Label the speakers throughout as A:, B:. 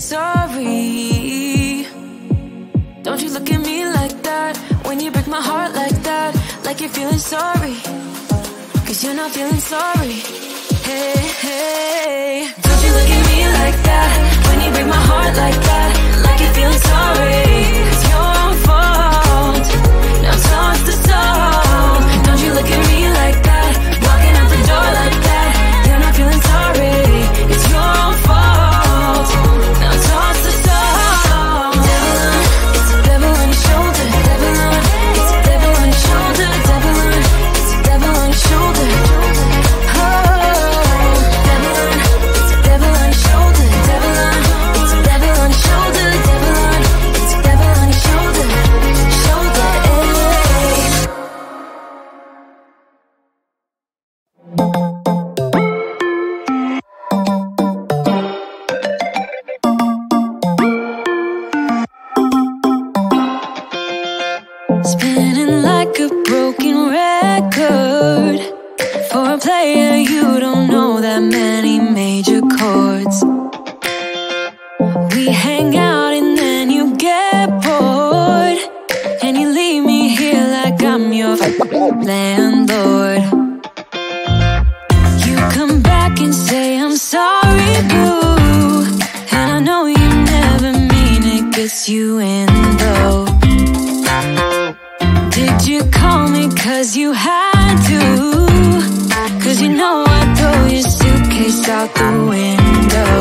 A: sorry. Don't you look at me like that when you break my heart like that, like you're feeling sorry, 'cause you're not feeling sorry. Hey, hey. Don't you look at me like that when you break my heart like that, like you're feeling sorry. It's your fault. Now toss the soul. Don't you look at me like that, walking out the door like that. You're not feeling sorry. It's your fault. Now toss the soul. Devil on, it's a devil on your shoulder. Devil on, it's a devil on your shoulder. Devil on, it's a devil on your shoulder. Oh, devil on, it's a devil on your shoulder. Devil on, it's a devil on your shoulder. Devil on, it's a devil on your shoulder. Shoulder, eh. Spinning like a broken record. For a player, you don't know that many major chords. We hang out and then you get bored, and you leave me here like I'm your landlord. You come back and say I'm sorry, boo, and I know you never mean it, gets you in though. Did you call me 'cause you had to? 'Cause you know I'd throw your suitcase out the window.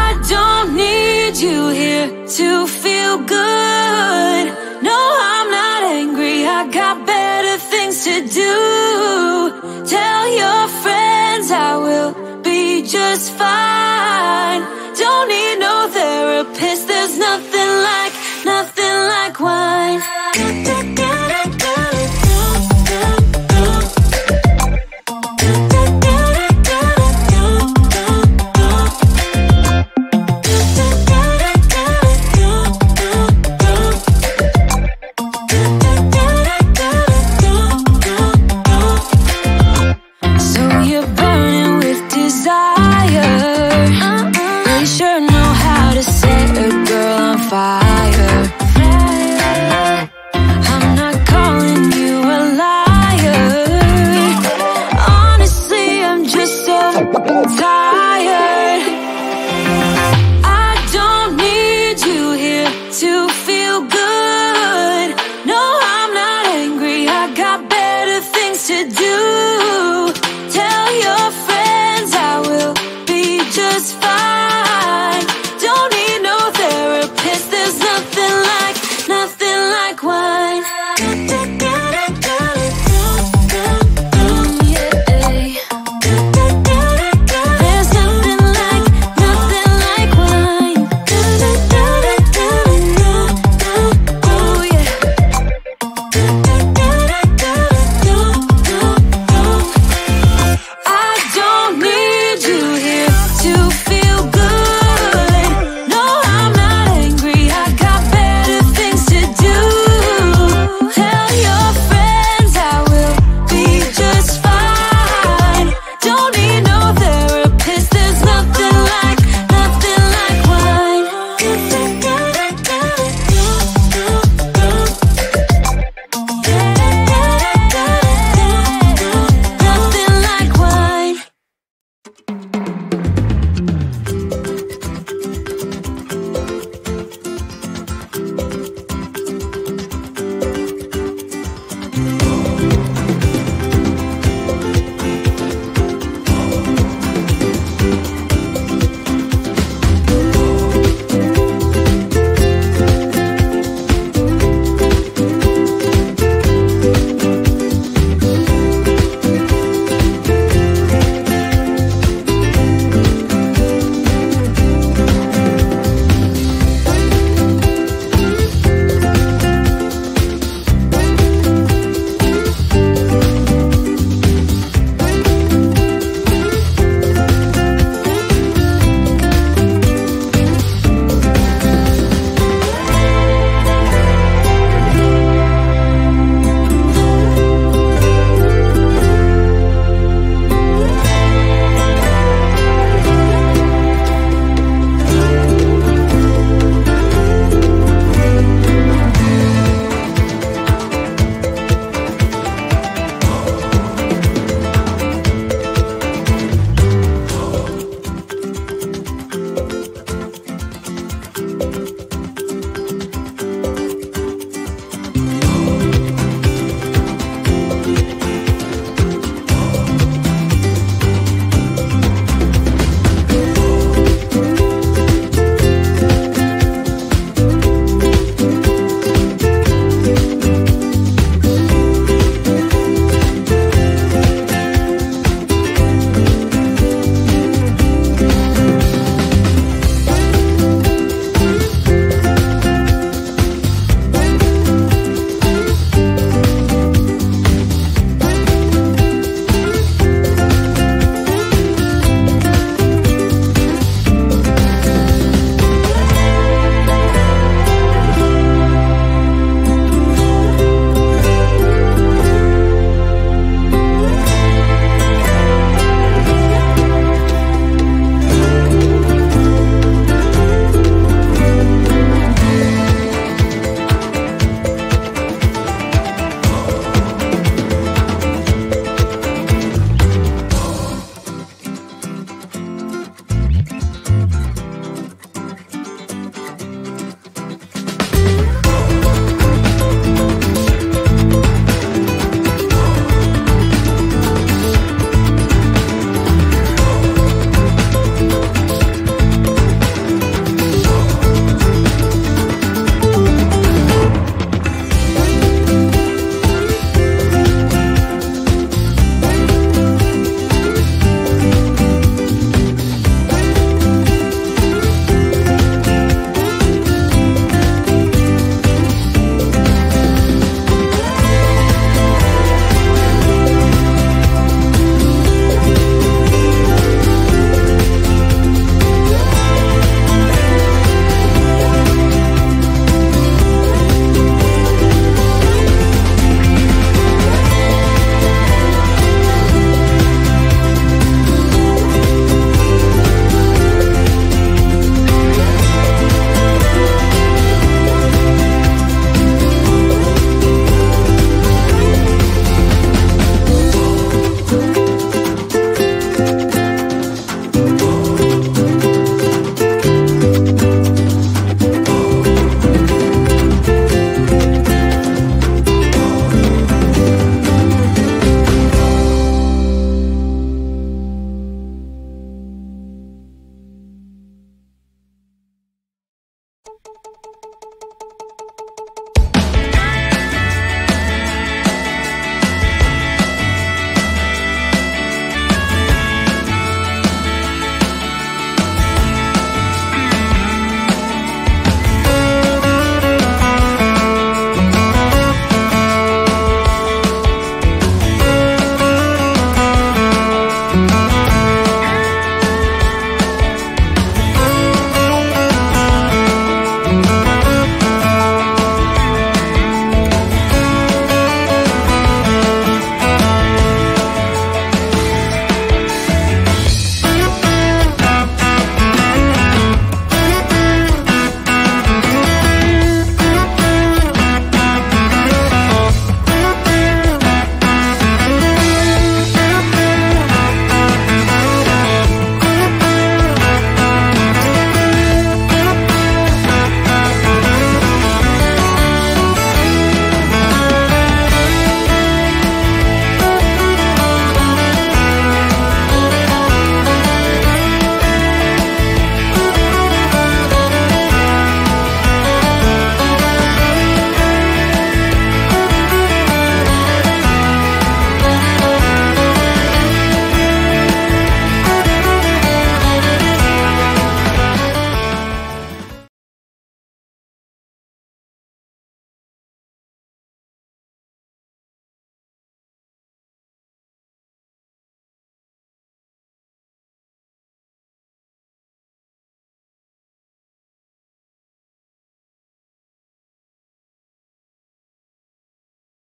A: I don't need you here to feel good. No, I'm not angry, I got better things to do. Tell your friends I will be just fine. Don't need no therapist, there's